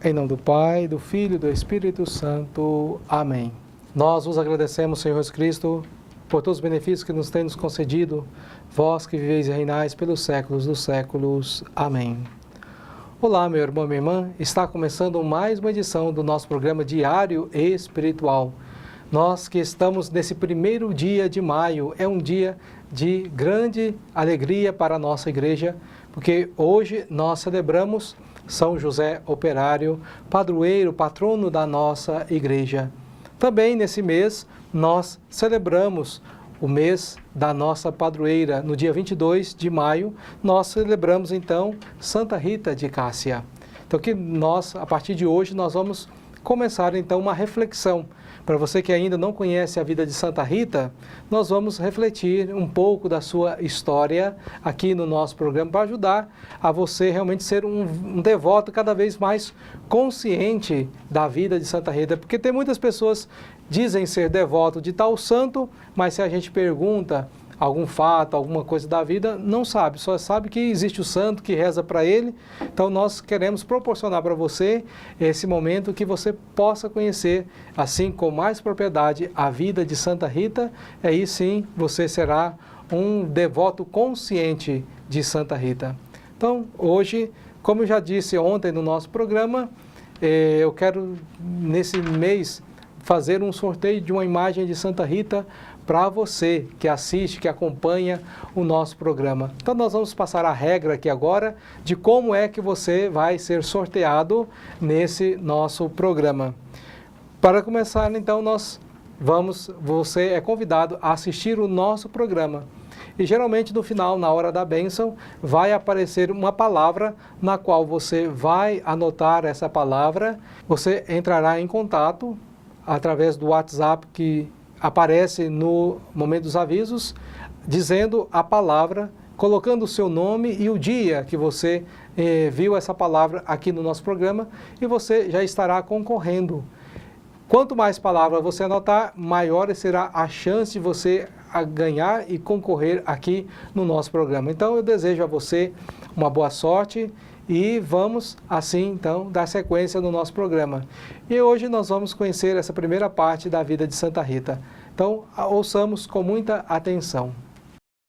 Em nome do Pai, do Filho e do Espírito Santo. Amém. Nós vos agradecemos, Senhor Jesus Cristo, por todos os benefícios que nos tem nos concedido, vós que viveis e reinais pelos séculos dos séculos. Amém. Olá, meu irmão e minha irmã, está começando mais uma edição do nosso programa Diário Espiritual. Nós que estamos nesse primeiro dia de maio, é um dia de grande alegria para a nossa igreja, porque hoje nós celebramos São José Operário, padroeiro, patrono da nossa igreja. Também nesse mês nós celebramos o mês da nossa padroeira. No dia 22 de maio, nós celebramos então Santa Rita de Cássia. Então que nós, a partir de hoje, nós vamos começar então uma reflexão. Para você que ainda não conhece a vida de Santa Rita, nós vamos refletir um pouco da sua história aqui no nosso programa para ajudar a você realmente ser um devoto cada vez mais consciente da vida de Santa Rita, porque tem muitas pessoas que dizem ser devoto de tal santo, mas se a gente pergunta algum fato, alguma coisa da vida, não sabe, só sabe que existe o santo que reza para ele. Então nós queremos proporcionar para você esse momento que você possa conhecer, assim com mais propriedade, a vida de Santa Rita. Aí sim você será um devoto consciente de Santa Rita. Então hoje, como eu já disse ontem no nosso programa, eu quero nesse mês fazer um sorteio de uma imagem de Santa Rita para você que assiste, que acompanha o nosso programa. Então nós vamos passar a regra aqui agora de como é que você vai ser sorteado nesse nosso programa. Para começar, então, você é convidado a assistir o nosso programa. E geralmente no final, na hora da bênção, vai aparecer uma palavra na qual você vai anotar essa palavra. Você entrará em contato através do WhatsApp que aparece no momento dos avisos, dizendo a palavra, colocando o seu nome e o dia que você viu essa palavra aqui no nosso programa, e você já estará concorrendo. Quanto mais palavras você anotar, maior será a chance de você ganhar e concorrer aqui no nosso programa. Então eu desejo a você uma boa sorte e vamos assim então dar sequência no nosso programa. E hoje nós vamos conhecer essa primeira parte da vida de Santa Rita. Então ouçamos com muita atenção.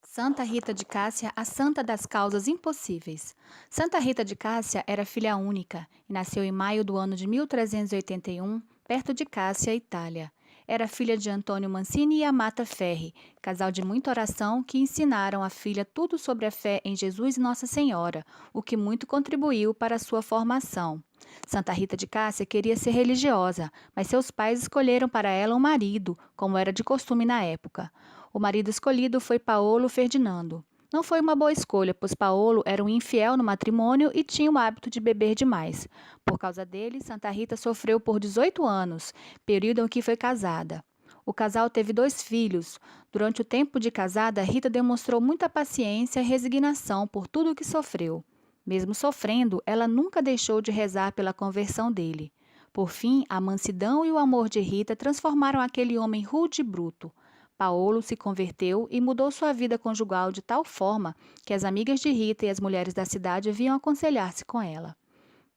Santa Rita de Cássia, a santa das causas impossíveis. Santa Rita de Cássia era filha única e nasceu em maio do ano de 1381, perto de Cássia, Itália. Era filha de Antônio Mancini e Amata Ferri, casal de muita oração que ensinaram à filha tudo sobre a fé em Jesus e Nossa Senhora, o que muito contribuiu para a sua formação. Santa Rita de Cássia queria ser religiosa, mas seus pais escolheram para ela um marido, como era de costume na época. O marido escolhido foi Paolo Ferdinando. Não foi uma boa escolha, pois Paolo era um infiel no matrimônio e tinha o hábito de beber demais. Por causa dele, Santa Rita sofreu por 18 anos, período em que foi casada. O casal teve 2 filhos. Durante o tempo de casada, Rita demonstrou muita paciência e resignação por tudo o que sofreu. Mesmo sofrendo, ela nunca deixou de rezar pela conversão dele. Por fim, a mansidão e o amor de Rita transformaram aquele homem rude e bruto. Paolo se converteu e mudou sua vida conjugal de tal forma que as amigas de Rita e as mulheres da cidade vinham aconselhar-se com ela.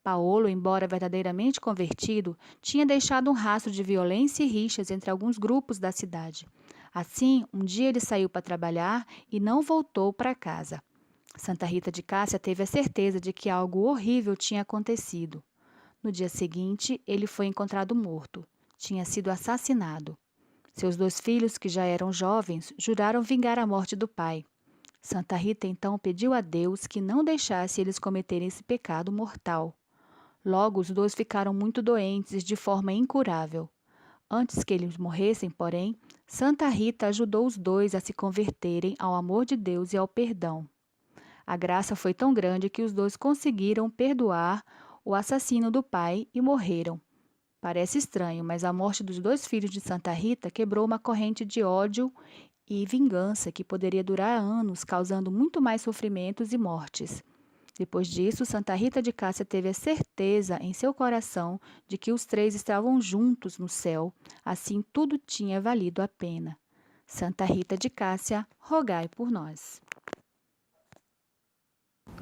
Paolo, embora verdadeiramente convertido, tinha deixado um rastro de violência e rixas entre alguns grupos da cidade. Assim, um dia ele saiu para trabalhar e não voltou para casa. Santa Rita de Cássia teve a certeza de que algo horrível tinha acontecido. No dia seguinte, ele foi encontrado morto. Tinha sido assassinado. Seus 2 filhos, que já eram jovens, juraram vingar a morte do pai. Santa Rita então pediu a Deus que não deixasse eles cometerem esse pecado mortal. Logo, os 2 ficaram muito doentes de forma incurável. Antes que eles morressem, porém, Santa Rita ajudou os 2 a se converterem ao amor de Deus e ao perdão. A graça foi tão grande que os 2 conseguiram perdoar o assassino do pai e morreram. Parece estranho, mas a morte dos 2 filhos de Santa Rita quebrou uma corrente de ódio e vingança que poderia durar anos, causando muito mais sofrimentos e mortes. Depois disso, Santa Rita de Cássia teve a certeza em seu coração de que os 3 estavam juntos no céu, assim tudo tinha valido a pena. Santa Rita de Cássia, rogai por nós.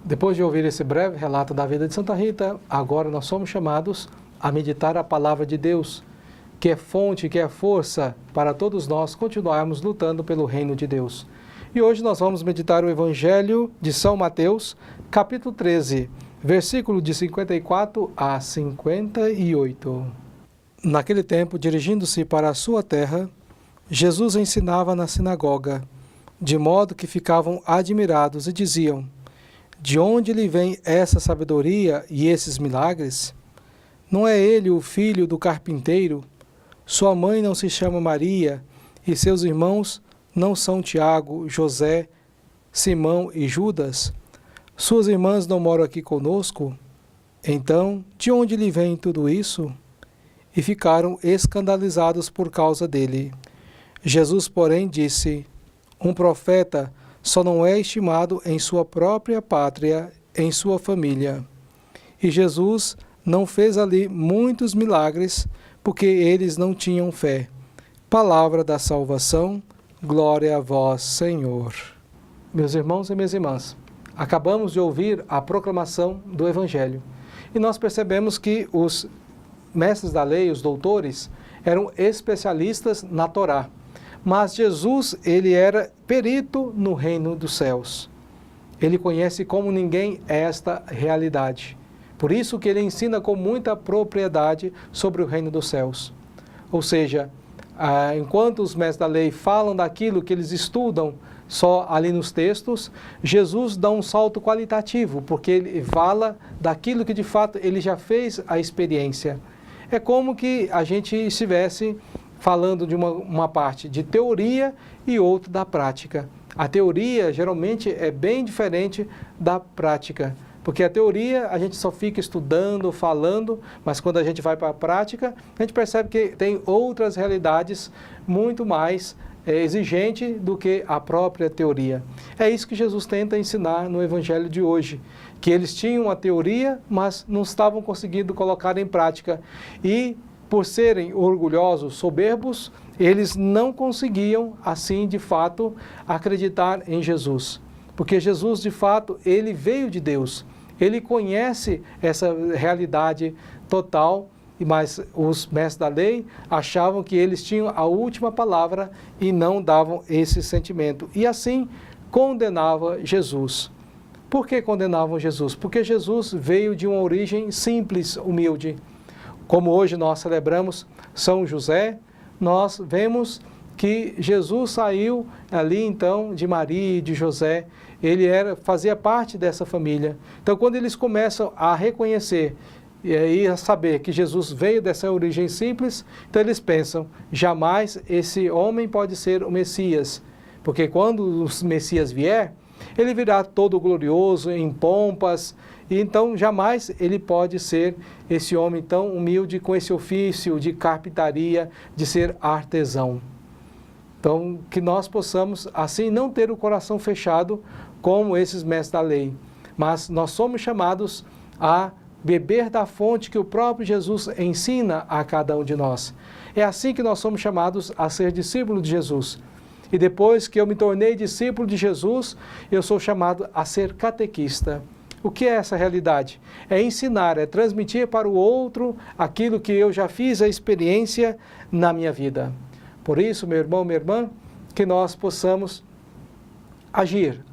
Depois de ouvir esse breve relato da vida de Santa Rita, agora nós somos chamados a meditar a palavra de Deus, que é fonte, que é força para todos nós continuarmos lutando pelo reino de Deus. E hoje nós vamos meditar o Evangelho de São Mateus, capítulo 13, versículo de 54 a 58. Naquele tempo, dirigindo-se para a sua terra, Jesus ensinava na sinagoga, de modo que ficavam admirados e diziam: de onde lhe vem essa sabedoria e esses milagres? Não é ele o filho do carpinteiro? Sua mãe não se chama Maria, e seus irmãos não são Tiago, José, Simão e Judas? Suas irmãs não moram aqui conosco? Então, de onde lhe vem tudo isso? E ficaram escandalizados por causa dele. Jesus, porém, disse: um profeta só não é estimado em sua própria pátria, em sua família. E Jesus não fez ali muitos milagres, porque eles não tinham fé. Palavra da salvação, glória a vós, Senhor. Meus irmãos e minhas irmãs, acabamos de ouvir a proclamação do Evangelho. E nós percebemos que os mestres da lei, os doutores, eram especialistas na Torá. Mas Jesus, ele era perito no reino dos céus. Ele conhece como ninguém esta realidade. Por isso que ele ensina com muita propriedade sobre o reino dos céus. Ou seja, enquanto os mestres da lei falam daquilo que eles estudam só ali nos textos, Jesus dá um salto qualitativo, porque ele fala daquilo que de fato ele já fez a experiência. É como que a gente estivesse falando de uma parte de teoria e outra da prática. A teoria geralmente é bem diferente da prática, porque a teoria a gente só fica estudando, falando, mas quando a gente vai para a prática, a gente percebe que tem outras realidades muito mais exigentes do que a própria teoria. É isso que Jesus tenta ensinar no Evangelho de hoje, que eles tinham a teoria, mas não estavam conseguindo colocar em prática. E por serem orgulhosos, soberbos, eles não conseguiam, assim, de fato, acreditar em Jesus. Porque Jesus, de fato, ele veio de Deus. Ele conhece essa realidade total, mas os mestres da lei achavam que eles tinham a última palavra e não davam esse sentimento. E assim, condenava Jesus. Por que condenavam Jesus? Porque Jesus veio de uma origem simples, humilde. Como hoje nós celebramos São José, nós vemos que Jesus saiu ali então de Maria e de José, ele fazia parte dessa família. Então quando eles começam a reconhecer e a saber que Jesus veio dessa origem simples, então eles pensam, jamais esse homem pode ser o Messias, porque quando o Messias vier, ele virá todo glorioso, em pompas, e então jamais ele pode ser esse homem tão humilde com esse ofício de carpintaria, de ser artesão. Então, que nós possamos assim não ter o coração fechado como esses mestres da lei, mas nós somos chamados a beber da fonte que o próprio Jesus ensina a cada um de nós. É assim que nós somos chamados a ser discípulos de Jesus. E depois que eu me tornei discípulo de Jesus, eu sou chamado a ser catequista. O que é essa realidade? É ensinar, é transmitir para o outro aquilo que eu já fiz a experiência na minha vida. Por isso, meu irmão, minha irmã, que nós possamos agir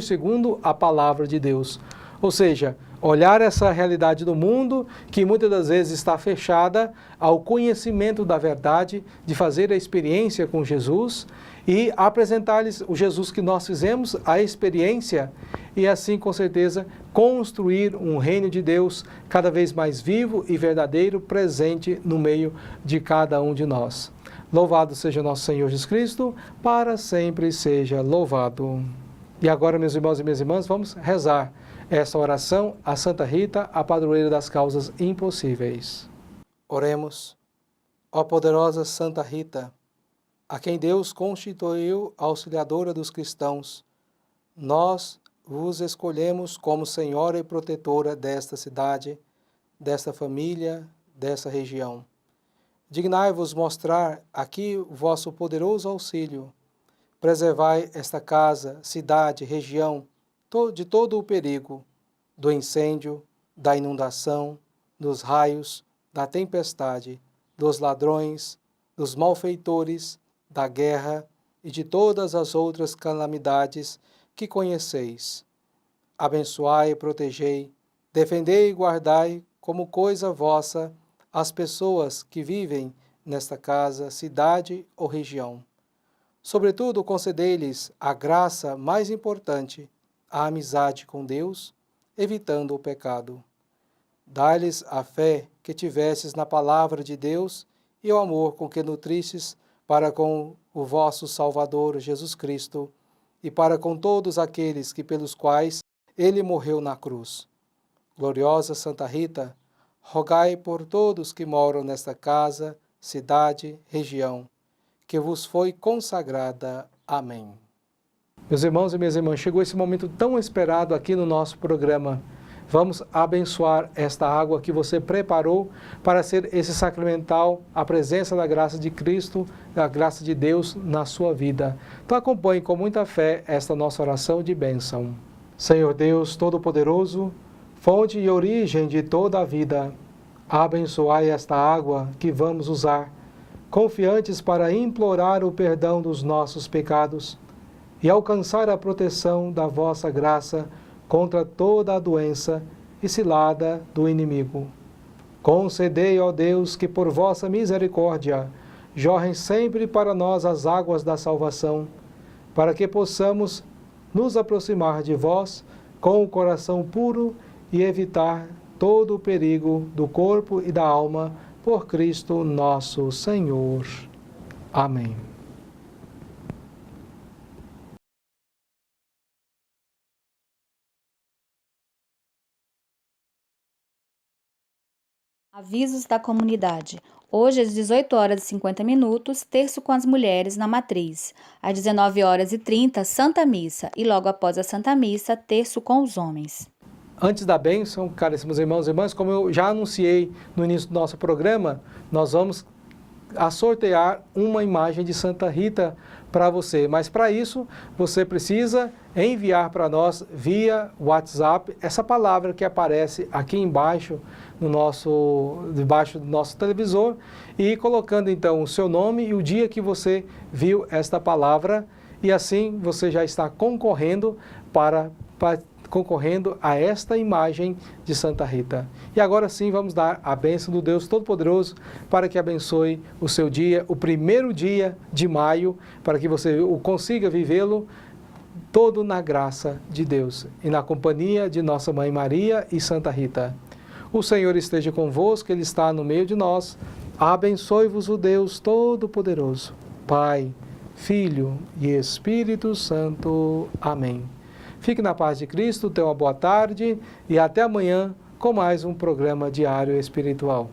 segundo a palavra de Deus. Ou seja, olhar essa realidade do mundo que muitas das vezes está fechada ao conhecimento da verdade, de fazer a experiência com Jesus e apresentar-lhes o Jesus que nós fizemos, a experiência, e assim, com certeza, construir um reino de Deus cada vez mais vivo e verdadeiro, presente no meio de cada um de nós. Louvado seja nosso Senhor Jesus Cristo, para sempre seja louvado. E agora, meus irmãos e minhas irmãs, vamos rezar essa oração a Santa Rita, a padroeira das causas impossíveis. Oremos. Ó poderosa Santa Rita, a quem Deus constituiu auxiliadora dos cristãos, nós vos escolhemos como senhora e protetora desta cidade, desta família, dessa região. Dignai-vos mostrar aqui o vosso poderoso auxílio. Preservai esta casa, cidade, região, de todo o perigo, do incêndio, da inundação, dos raios, da tempestade, dos ladrões, dos malfeitores, da guerra e de todas as outras calamidades que conheceis. Abençoai e protegei, defendei e guardai como coisa vossa as pessoas que vivem nesta casa, cidade ou região. Sobretudo, concedei-lhes a graça mais importante, a amizade com Deus, evitando o pecado. Dai-lhes a fé que tivesses na palavra de Deus e o amor com que nutristes para com o vosso Salvador Jesus Cristo e para com todos aqueles que pelos quais ele morreu na cruz. Gloriosa Santa Rita, rogai por todos que moram nesta casa, cidade, região, que vos foi consagrada. Amém. Meus irmãos e minhas irmãs, chegou esse momento tão esperado aqui no nosso programa. Vamos abençoar esta água que você preparou para ser esse sacramental, a presença da graça de Cristo, da graça de Deus na sua vida. Então acompanhe com muita fé esta nossa oração de bênção. Senhor Deus Todo-Poderoso, fonte e origem de toda a vida, abençoai esta água que vamos usar, confiantes para implorar o perdão dos nossos pecados e alcançar a proteção da vossa graça contra toda a doença e cilada do inimigo. Concedei, ó Deus, que por vossa misericórdia jorrem sempre para nós as águas da salvação, para que possamos nos aproximar de vós com o coração puro e evitar todo o perigo do corpo e da alma, por Cristo nosso Senhor. Amém. Avisos da comunidade. Hoje, às 18h50, terço com as mulheres na matriz. Às 19h30, Santa Missa. E logo após a Santa Missa, terço com os homens. Antes da bênção, caríssimos irmãos e irmãs, como eu já anunciei no início do nosso programa, nós vamos sortear uma imagem de Santa Rita para você. Mas para isso, você precisa enviar para nós via WhatsApp essa palavra que aparece aqui embaixo, debaixo do nosso televisor, e colocando então o seu nome e o dia que você viu esta palavra, e assim você já está concorrendo a esta imagem de Santa Rita. E agora sim vamos dar a bênção do Deus Todo-Poderoso para que abençoe o seu dia, o primeiro dia de maio, para que você consiga vivê-lo todo na graça de Deus e na companhia de Nossa Mãe Maria e Santa Rita. O Senhor esteja convosco, Ele está no meio de nós. Abençoe-vos o Deus Todo-Poderoso, Pai, Filho e Espírito Santo. Amém. Fique na paz de Cristo, tenha uma boa tarde e até amanhã com mais um programa diário espiritual.